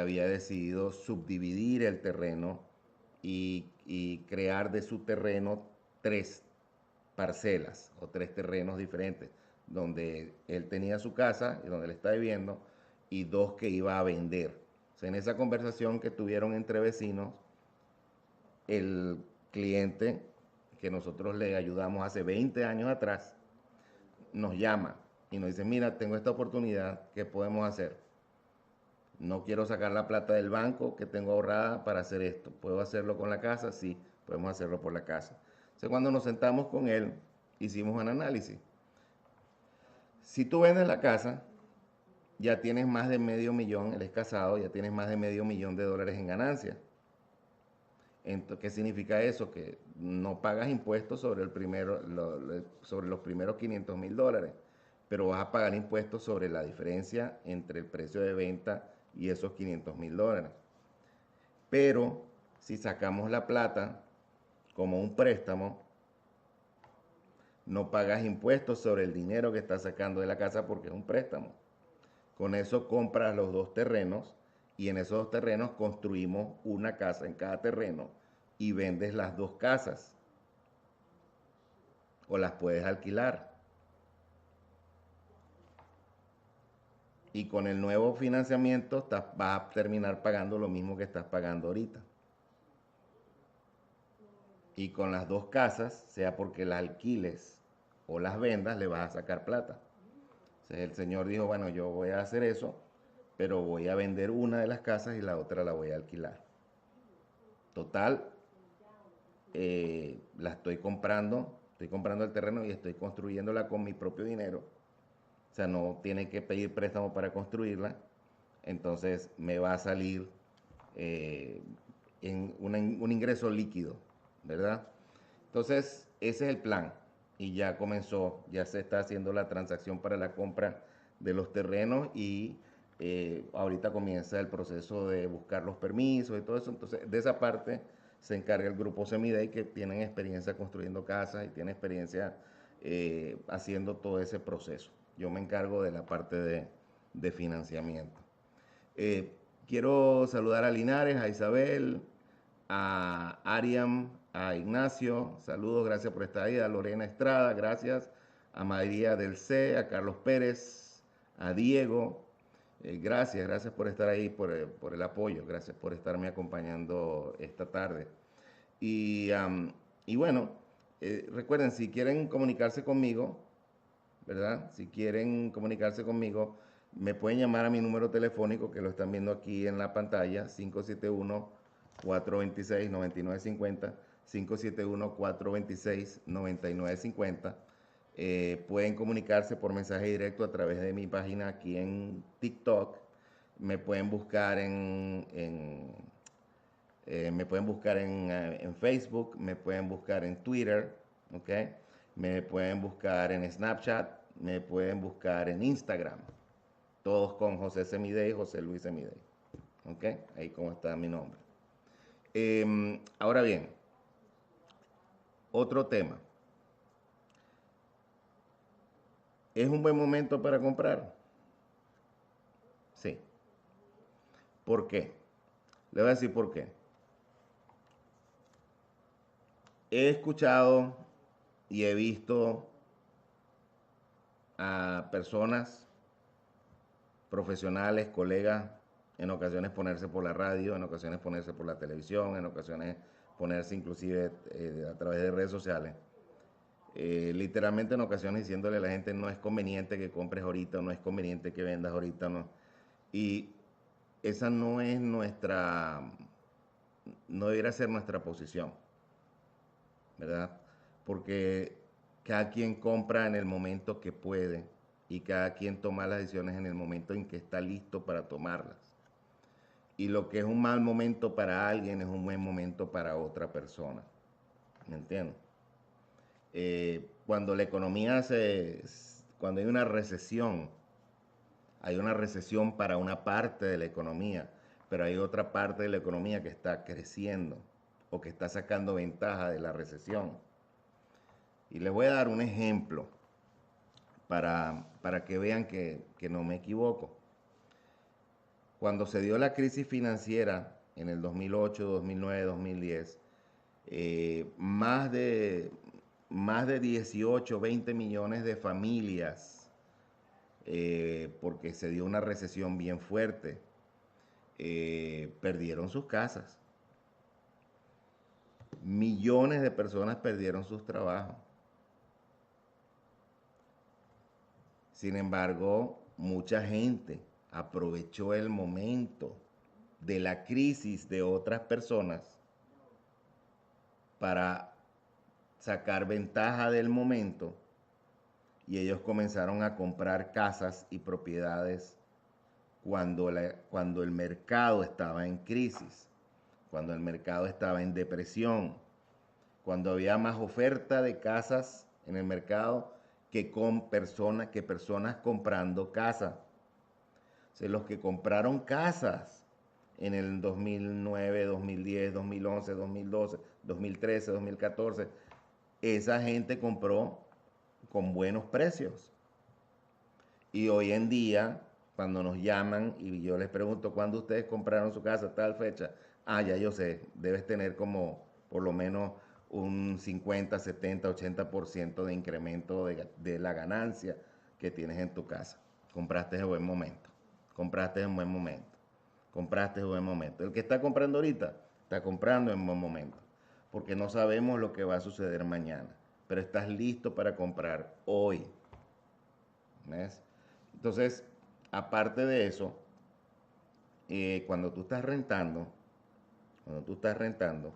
había decidido subdividir el terreno y crear de su terreno 3 parcelas o 3 terrenos diferentes, donde él tenía su casa y donde él está viviendo y 2 que iba a vender. O sea, en esa conversación que tuvieron entre vecinos, el cliente que nosotros le ayudamos hace 20 años atrás, nos llama y nos dice, mira, tengo esta oportunidad, ¿qué podemos hacer? No quiero sacar la plata del banco que tengo ahorrada para hacer esto. ¿Puedo hacerlo con la casa? Sí, podemos hacerlo por la casa. Entonces, cuando nos sentamos con él, hicimos un análisis. Si tú vendes la casa, ya tienes más de medio millón, él es casado, ya tienes más de $500,000 en ganancias. Entonces, ¿qué significa eso? Que no pagas impuestos sobre sobre los primeros $500,000, pero vas a pagar impuestos sobre la diferencia entre el precio de venta y esos $500,000. Pero si sacamos la plata como un préstamo, no pagas impuestos sobre el dinero que estás sacando de la casa porque es un préstamo. Con eso compras los 2 terrenos y en esos 2 terrenos construimos una casa en cada terreno y vendes las 2 casas o las puedes alquilar. Y con el nuevo financiamiento vas a terminar pagando lo mismo que estás pagando ahorita. Y con las 2 casas, sea porque las alquiles o las vendas, le vas a sacar plata. Entonces el señor dijo, bueno, yo voy a hacer eso, pero voy a vender una de las casas y la otra la voy a alquilar. Total, la estoy comprando el terreno y estoy construyéndola con mi propio dinero. O sea, no tiene que pedir préstamo para construirla. Entonces me va a salir en un ingreso líquido, ¿verdad? Entonces, ese es el plan. Y ya comenzó, ya se está haciendo la transacción para la compra de los terrenos y ahorita comienza el proceso de buscar los permisos y todo eso. Entonces, de esa parte se encarga el grupo Semiday, que tienen experiencia construyendo casas y tienen experiencia haciendo todo ese proceso. Yo me encargo de la parte de financiamiento. Eh, Quiero saludar a Linares, a Isabel, a Ariam, a Ignacio, saludos, gracias por estar ahí, a Lorena Estrada, gracias, a María del C, a Carlos Pérez, a Diego, gracias por estar ahí, por el apoyo, gracias por estarme acompañando esta tarde. Y, y bueno, recuerden, si quieren comunicarse conmigo, ¿verdad? Si quieren comunicarse conmigo, me pueden llamar a mi número telefónico que lo están viendo aquí en la pantalla, 571-426-9950, 571-426-9950. Pueden comunicarse por mensaje directo a través de mi página aquí en TikTok. Me pueden buscar en Facebook, me pueden buscar en Twitter, ¿ok? Me pueden buscar en Snapchat, me pueden buscar en Instagram. Todos con José Semidey, José Luis Semidey. ¿Ok? Ahí como está mi nombre. Ahora bien, otro tema. ¿Es un buen momento para comprar? Sí. ¿Por qué? Le voy a decir por qué. He escuchado y he visto a personas profesionales, colegas, en ocasiones ponerse por la radio, en ocasiones ponerse por la televisión, en ocasiones ponerse inclusive a través de redes sociales. Literalmente en ocasiones diciéndole a la gente no es conveniente que compres ahorita, no es conveniente que vendas ahorita, no. Y esa no es no debería ser nuestra posición, ¿verdad? Porque cada quien compra en el momento que puede y cada quien toma las decisiones en el momento en que está listo para tomarlas. Y lo que es un mal momento para alguien es un buen momento para otra persona. ¿Me entiendes? Cuando la economía cuando hay una recesión para una parte de la economía, pero hay otra parte de la economía que está creciendo o que está sacando ventaja de la recesión. Y les voy a dar un ejemplo para que vean que no me equivoco. Cuando se dio la crisis financiera en el 2008, 2009, 2010, más de 18, 20 millones de familias, porque se dio una recesión bien fuerte, perdieron sus casas. Millones de personas perdieron sus trabajos. Sin embargo, mucha gente aprovechó el momento de la crisis de otras personas para sacar ventaja del momento y ellos comenzaron a comprar casas y propiedades cuando el mercado estaba en crisis, cuando el mercado estaba en depresión, cuando había más oferta de casas en el mercado que personas comprando casas. O sea, los que compraron casas en el 2009, 2010, 2011, 2012, 2013, 2014, esa gente compró con buenos precios. Y hoy en día, cuando nos llaman y yo les pregunto, ¿cuándo ustedes compraron su casa? Tal fecha. Ah, ya yo sé, debes tener como por lo menos un 50, 70, 80% de incremento de la ganancia que tienes en tu casa. Compraste en buen momento. Compraste en buen momento. Compraste en buen momento. El que está comprando ahorita, está comprando en buen momento. Porque no sabemos lo que va a suceder mañana. Pero estás listo para comprar hoy. ¿Ves? Entonces, aparte de eso, cuando tú estás rentando, cuando tú estás rentando,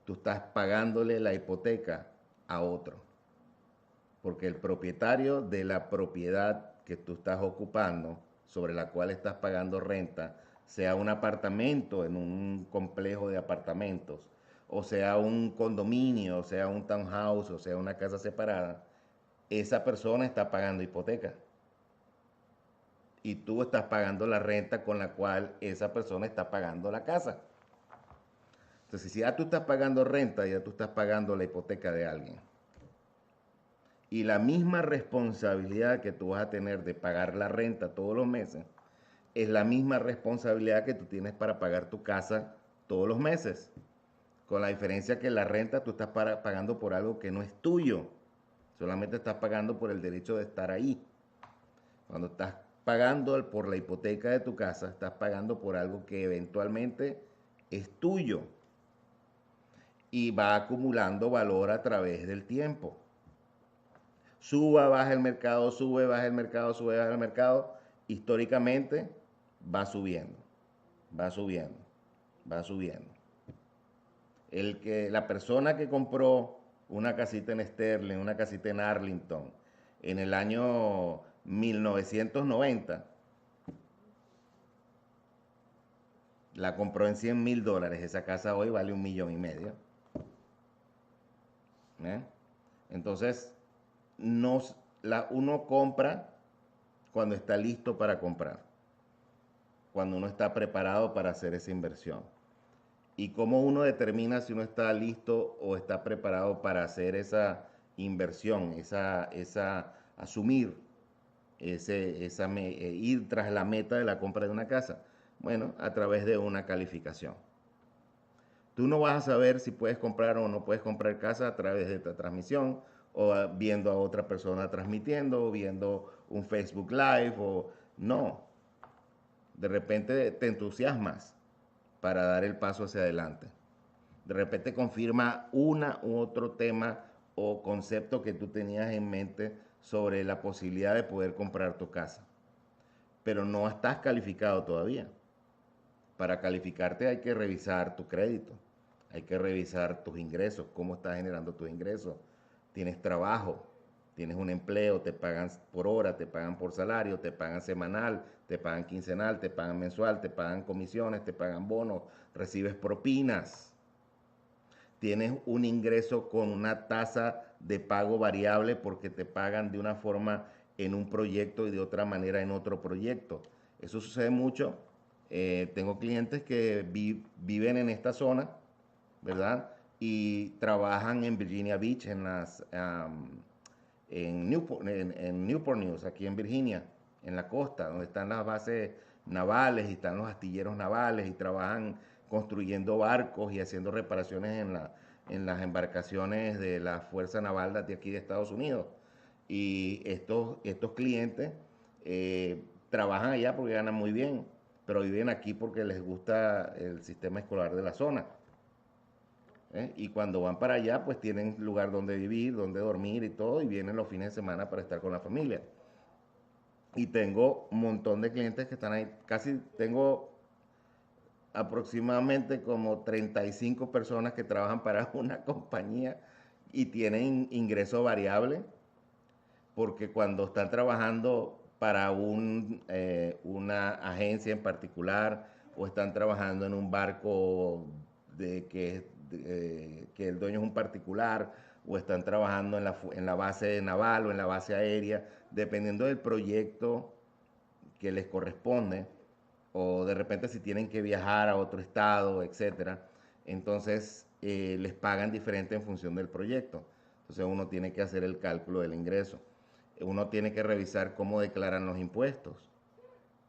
tú estás pagándole la hipoteca a otro. Porque el propietario de la propiedad que tú estás ocupando, sobre la cual estás pagando renta, sea un apartamento en un complejo de apartamentos, o sea un condominio, o sea un townhouse, o sea una casa separada, esa persona está pagando hipoteca. Y tú estás pagando la renta con la cual esa persona está pagando la casa. Entonces, si ya tú estás pagando renta, ya tú estás pagando la hipoteca de alguien. Y la misma responsabilidad que tú vas a tener de pagar la renta todos los meses es la misma responsabilidad que tú tienes para pagar tu casa todos los meses. Con la diferencia que la renta tú estás pagando por algo que no es tuyo. Solamente estás pagando por el derecho de estar ahí. Cuando estás pagando por la hipoteca de tu casa, estás pagando por algo que eventualmente es tuyo y va acumulando valor a través del tiempo. Suba, baja el mercado, sube, baja el mercado, sube, baja el mercado. Históricamente va subiendo, va subiendo, va subiendo. La persona que compró una casita en Sterling, una casita en Arlington, en el año 1990, la compró en $100,000. Esa casa hoy vale $1,500,000. ¿Eh? Entonces, uno compra cuando está listo para comprar, cuando uno está preparado para hacer esa inversión. Y cómo uno determina si uno está listo o está preparado para hacer esa inversión, asumir ir tras la meta de la compra de una casa. Bueno, a través de una calificación. Tú no vas a saber si puedes comprar o no puedes comprar casa a través de esta transmisión, o viendo a otra persona transmitiendo, o viendo un Facebook Live, o no. De repente te entusiasmas para dar el paso hacia adelante. De repente confirma una u otro tema o concepto que tú tenías en mente sobre la posibilidad de poder comprar tu casa. Pero no estás calificado todavía. Para calificarte hay que revisar tu crédito, hay que revisar tus ingresos, cómo estás generando tus ingresos. Tienes trabajo, tienes un empleo, te pagan por hora, te pagan por salario, te pagan semanal, te pagan quincenal, te pagan mensual, te pagan comisiones, te pagan bonos, recibes propinas. Tienes un ingreso con una tasa de pago variable porque te pagan de una forma en un proyecto y de otra manera en otro proyecto. Eso sucede mucho. Tengo clientes que viven en esta zona, ¿verdad? Y trabajan en Virginia Beach, en Newport News, aquí en Virginia, en la costa, donde están las bases navales y están los astilleros navales y trabajan construyendo barcos y haciendo reparaciones en las embarcaciones de la Fuerza Naval de aquí de Estados Unidos. Y estos clientes trabajan allá porque ganan muy bien, pero viven aquí porque les gusta el sistema escolar de la zona. Y cuando van para allá, pues tienen lugar donde vivir, donde dormir y todo, y vienen los fines de semana para estar con la familia. Y tengo un montón de clientes que están ahí, casi tengo aproximadamente como 35 personas que trabajan para una compañía y tienen ingreso variable, porque cuando están trabajando para una agencia en particular o están trabajando en un barco que el dueño es un particular o están trabajando en la base naval o en la base aérea, dependiendo del proyecto que les corresponde, o de repente si tienen que viajar a otro estado, etcétera, entonces les pagan diferente en función del proyecto. Entonces uno tiene que hacer el cálculo del ingreso. Uno tiene que revisar cómo declaran los impuestos,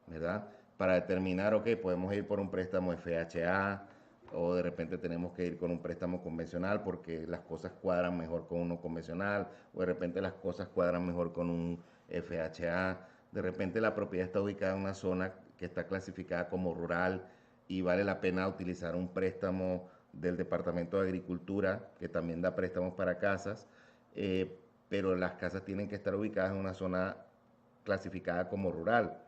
¿verdad? Para determinar, ok, podemos ir por un préstamo FHA o de repente tenemos que ir con un préstamo convencional porque las cosas cuadran mejor con uno convencional, o de repente las cosas cuadran mejor con un FHA. De repente la propiedad está ubicada en una zona que está clasificada como rural y vale la pena utilizar un préstamo del Departamento de Agricultura, que también da préstamos para casas, pero las casas tienen que estar ubicadas en una zona clasificada como rural.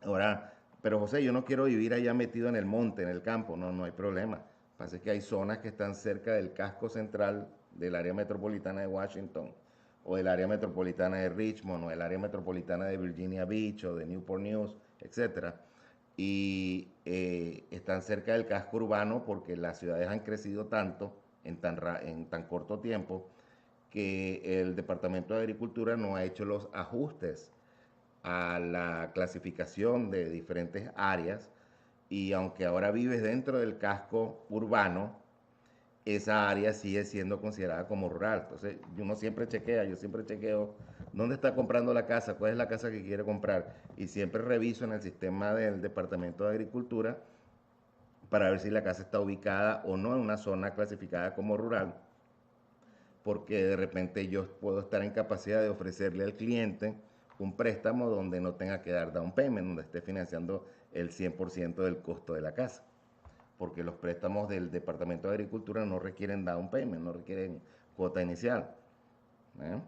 Ahora, pero José, yo no quiero vivir allá metido en el monte, en el campo, no, no hay problema. Lo que pasa es que hay zonas que están cerca del casco central del área metropolitana de Washington, o del área metropolitana de Richmond, o del área metropolitana de Virginia Beach, o de Newport News, etcétera. Y están cerca del casco urbano porque las ciudades han crecido tanto en tan corto tiempo que el Departamento de Agricultura no ha hecho los ajustes a la clasificación de diferentes áreas, y aunque ahora vives dentro del casco urbano, esa área sigue siendo considerada como rural. Entonces, uno siempre chequea, yo siempre chequeo dónde está comprando la casa, cuál es la casa que quiere comprar. Y siempre reviso en el sistema del Departamento de Agricultura para ver si la casa está ubicada o no en una zona clasificada como rural, porque de repente yo puedo estar en capacidad de ofrecerle al cliente un préstamo donde no tenga que dar down payment, donde esté financiando el 100% del costo de la casa, porque los préstamos del Departamento de Agricultura no requieren down payment, no requieren cuota inicial. ¿Eh?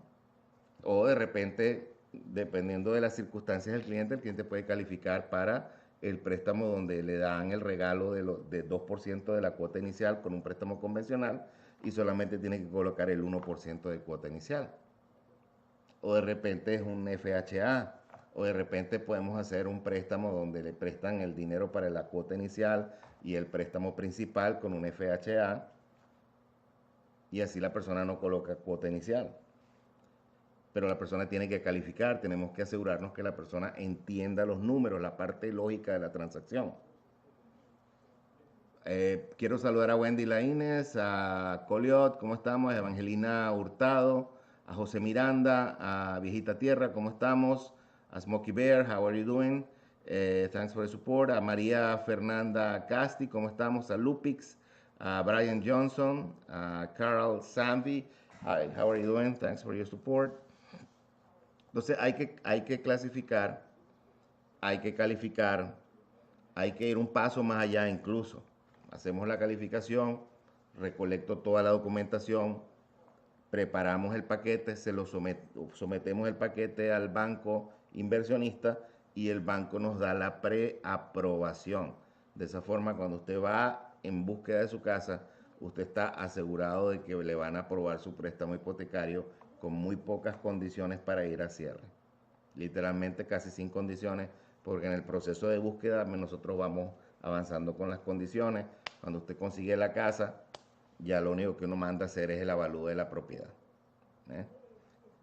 O de repente, dependiendo de las circunstancias del cliente, el cliente puede calificar para el préstamo donde le dan el regalo de 2% de la cuota inicial con un préstamo convencional y solamente tiene que colocar el 1% de cuota inicial. O de repente es un FHA, o de repente podemos hacer un préstamo donde le prestan el dinero para la cuota inicial y el préstamo principal con un FHA, y así la persona no coloca cuota inicial. Pero la persona tiene que calificar, tenemos que asegurarnos que la persona entienda los números, la parte lógica de la transacción. Quiero saludar a Wendy Laínez, a Coliot, ¿cómo estamos? A Evangelina Hurtado, a José Miranda, a Viejita Tierra, ¿cómo estamos? A Smokey Bear, how are you doing? Thanks for the support. A María Fernanda Casti, ¿cómo estamos? A Lupix, a Brian Johnson, a Carl Sanvi, hi, how are you doing? Thanks for your support. Entonces hay que clasificar, hay que calificar, hay que ir un paso más allá incluso. Hacemos la calificación, recolecto toda la documentación, preparamos el paquete, sometemos el paquete al banco inversionista y el banco nos da la preaprobación. De esa forma, cuando usted va en búsqueda de su casa, usted está asegurado de que le van a aprobar su préstamo hipotecario con muy pocas condiciones para ir a cierre. Literalmente casi sin condiciones, porque en el proceso de búsqueda nosotros vamos avanzando con las condiciones. Cuando usted consigue la casa, ya lo único que uno manda a hacer es el avalúo de la propiedad. ¿Eh?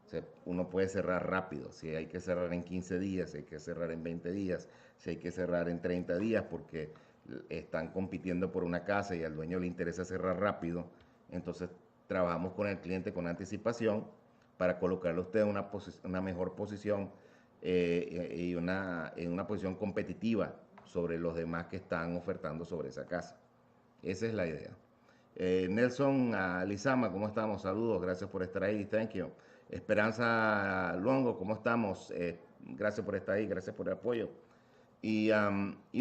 O sea, uno puede cerrar rápido, si hay que cerrar en 15 días, si hay que cerrar en 20 días, si hay que cerrar en 30 días, porque están compitiendo por una casa y al dueño le interesa cerrar rápido, entonces trabajamos con el cliente con anticipación para colocarle a usted en una mejor posición y en una posición competitiva sobre los demás que están ofertando sobre esa casa. Esa es la idea. Nelson Lizama, ¿cómo estamos? Saludos, gracias por estar ahí, thank you. Esperanza Luongo, ¿cómo estamos? Gracias por estar ahí, gracias por el apoyo. Y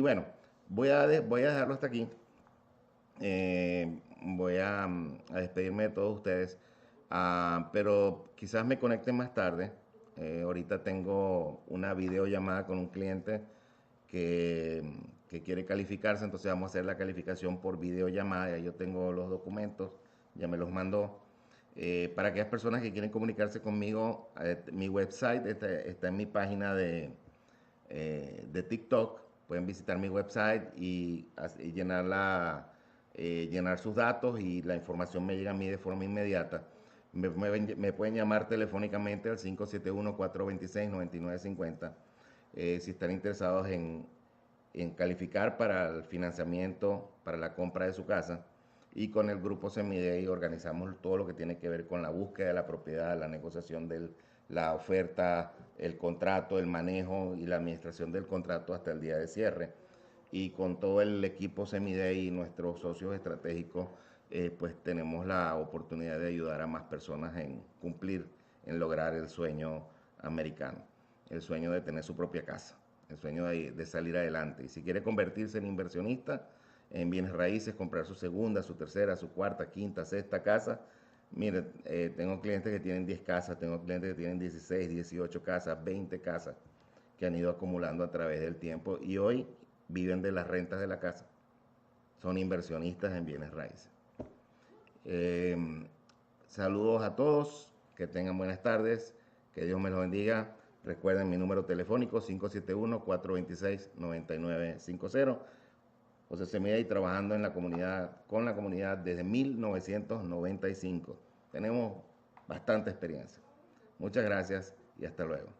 bueno, voy a dejarlo hasta aquí. Voy a despedirme de todos ustedes, pero quizás me conecte más tarde. Ahorita tengo una videollamada con un cliente que, que quiere calificarse, entonces vamos a hacer la calificación por videollamada. Ya yo tengo los documentos, ya me los mandó. Para aquellas personas que quieren comunicarse conmigo, mi website está en mi página de TikTok. Pueden visitar mi website y llenar sus datos y la información me llega a mí de forma inmediata. Me pueden llamar telefónicamente al 571-426-9950 si están interesados en calificar para el financiamiento, para la compra de su casa. Y con el grupo Semidey organizamos todo lo que tiene que ver con la búsqueda de la propiedad, la negociación de la oferta, el contrato, el manejo y la administración del contrato hasta el día de cierre. Y con todo el equipo Semidey y nuestros socios estratégicos, pues tenemos la oportunidad de ayudar a más personas en cumplir, en lograr el sueño americano, el sueño de tener su propia casa, el sueño de salir adelante. Y si quiere convertirse en inversionista en bienes raíces, comprar su segunda, su tercera, su cuarta, quinta, sexta casa, mire, tengo clientes que tienen 10 casas, tengo clientes que tienen 16, 18 casas, 20 casas que han ido acumulando a través del tiempo y hoy viven de las rentas de la casa. Son inversionistas en bienes raíces. Saludos a todos, que tengan buenas tardes, que Dios me los bendiga. Recuerden mi número telefónico 571-426-9950. José Semidey trabajando en la comunidad, con la comunidad desde 1995. Tenemos bastante experiencia. Muchas gracias y hasta luego.